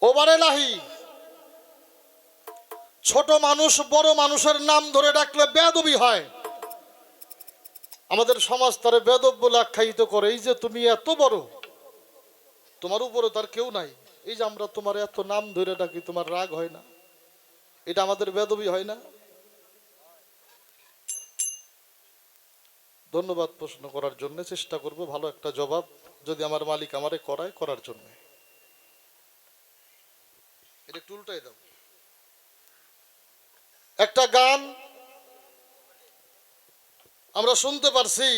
ওবারে লাহি, ছোট মানুষ বড় মানুষের নাম ধরে ডাকলে বেয়াদবি হয়। আমাদের সমাজ তারে বেয়াদব বলে আখ্যায়িত করে। এই যে তুমি এত বড়, তোমার উপরে তার কেউ নাই, এই যে আমরা তোমার এত নাম ধরে ডাকি, তোমার রাগ হয় না? এটা আমাদের বেয়াদবি হয় না? ধন্যবাদ প্রশ্ন করার জন্য। চেষ্টা করব ভালো একটা জবাব, যদি আমার মালিক আমারে করার জন্য। এটা একটু উল্টাই দাও। একটা গান আমরা শুনতে পারছি,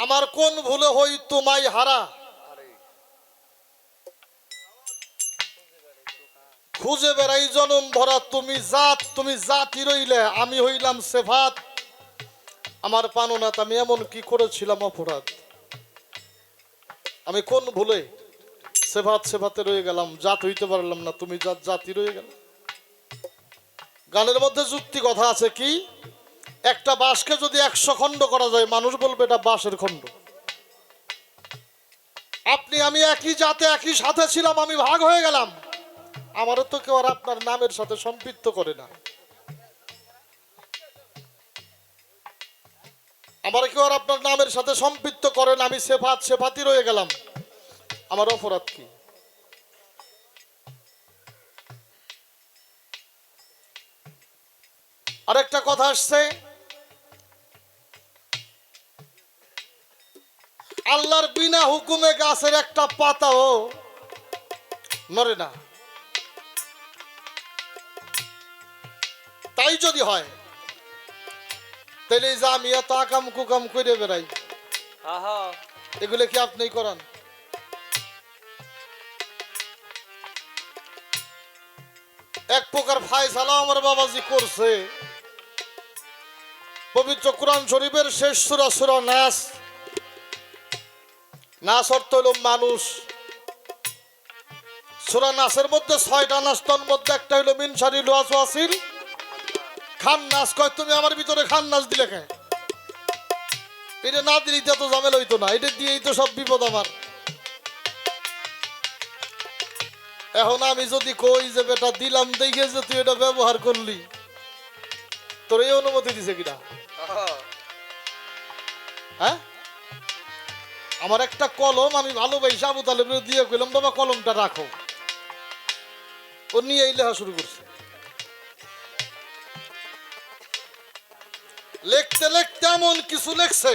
আমার কোন ভুলে হই তোমায় হারা, খুঁজে বেড়াই জনম ভরা, তুমি জাতি রইলে, আমি হইলাম সেফাত, আমার পাননাথ আমি এমন কি করেছিলাম অপরাধ। আমি কোন ভুলে সেফাতে রয়ে গেলাম, জাত হইতে পারলাম না, তুমি জাতি রয়ে গেল। গানের মধ্যে যুক্তি কথা আছে কি, একটা বাঁশকে যদি 100 খণ্ড করা যায়, মানুষ বলবে এটা বাঁশের খণ্ড। আপনি আমি একই জাতে একই সাথে ছিলাম, আমি ভাগ হয়ে গেলাম, আমারও তো কেউ আর আপনার নামের সাথে সম্পৃক্ত করে না। আমার কেউ আর আপনার নামের সাথে সম্পৃক্ত করেন, আমি সেফাতি রয়ে গেলাম, আমার অপরাধ কি? আরেকটা কথা আসছে, আল্লাহর বিনা হুকুমে গাছের একটা পাতাও নড়ে না। তাই যদি হয় তাহলে যে আমি এত আকাম কুকাম করে বেড়াই, এগুলো কি আপনি করান? এক প্রকার ফায়সালা আমার বাবাজি করছে। পবিত্র কোরআন শরীফের শেষ সূরা সূরা নাস, নাস অর্থ হলো মানুষ। সূরা নাসের মধ্যে 6টা নাস, তার মধ্যে একটা হলো মিন শারিল ওয়াসওয়াসিল খান্নাস। কয় তুমি আমার ভিতরে খান্নাস দিলে কেন? এটা না দিলে এত ঝামেলা হইতো না, এটা দিয়েই তো সব বিপদ আমার। এখন আমি যদি কই যে বেটা দিলাম দেখে যে তুই এটা ব্যবহার করলি, তোর এই অনুমতি দিছে কিনা? হ্যাঁ, আমার একটা কলম আমি ভালোবাসি আবু তালেবের দিয়ে কইলাম বাবা কলমটা রাখো, ও নিয়ে এই লেখা শুরু করছে। লিখতে লিখতে এমন কিছু লেখছে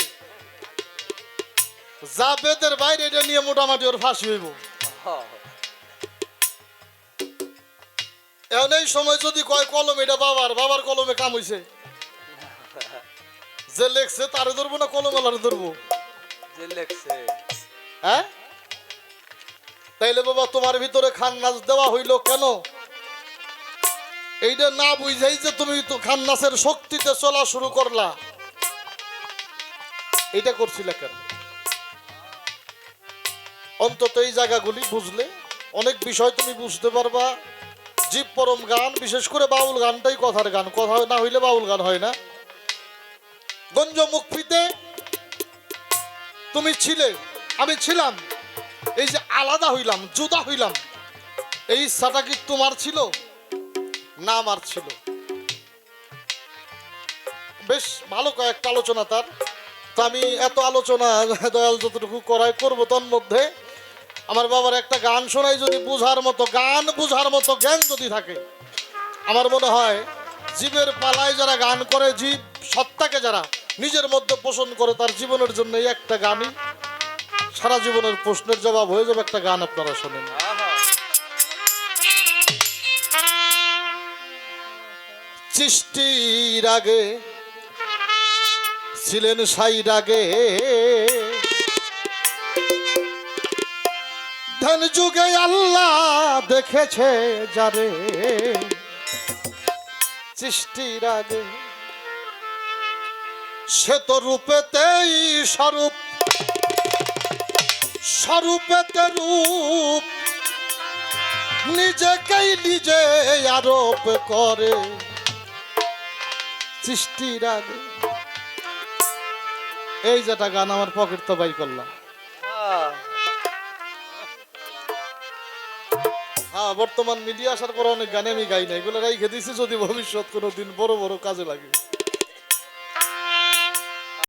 যা বেদের বাইরে, এটা নিয়ে মোটামুটি ওর ফাঁসি হইব। এখন এই সময় যদি কয় কলম এটা বাবার কলমে কাম হইছে, যে লেখছে তারে ধরবো না কলম আলারে ধরবো? যে লেখছে। হ্যাঁ, তাইলে বাবা তোমার ভিতরে খান্নাস দেওয়া হইল কেন? এইটা না বুঝাই যে তুমি তো খান্নাসের শক্তিতে চলা শুরু করলা, এইটা করছিলে কেন? অন্তত এই জায়গাগুলি বুঝলে অনেক বিষয় তুমি বুঝতে পারবা। জীব পরম গান, বিশেষ করে বাউল গানটাই কথার গান, কথা না হইলে বাউল গান হয় না। গঞ্জ মুক্তিতে তুমি ছিলে, আমি ছিলাম, এই যে আলাদা হইলাম, জুদা হইলাম, এই ইচ্ছাটা কি তোমার ছিল না আমার ছিল? বেশ ভালো কয়েকটা আলোচনা তার, তো আমি এত আলোচনা দয়াল যতটুকু করাই করবো। তার মধ্যে আমার বাবার একটা গান শোনাই, যদি বুঝার মতো গান, বুঝার মতো জ্ঞান যদি থাকে, আমার মনে হয় জীবের পালায় যারা গান করে, জীব সত্তাকে যারা নিজের মধ্যে পোষণ করে, তার জীবনের জন্য এই একটা গানই সারা জীবনের প্রশ্নের জবাব হয়ে যাবে। একটা গান আপনারা শোনেন। সৃষ্টির আগে ছিলেন সাইর আগে, ধ্যান যুগে আল্লাহ দেখেছে যারে, সৃষ্টির আগে সে তো রূপেতেই স্বরূপ, স্বরূপেতে রূপ, নিজেকেই নিজে আরোপ করে সৃষ্টির আগে। এই যেটা গান আমার পকেট তো বাই করলাম। হ্যাঁ, বর্তমান মিডিয়া আসার পরে অনেক গানে আমি গাই না, এগুলো রাইখে দিছি যদি ভবিষ্যৎ কোনো দিন বড় বড় কাজে লাগে।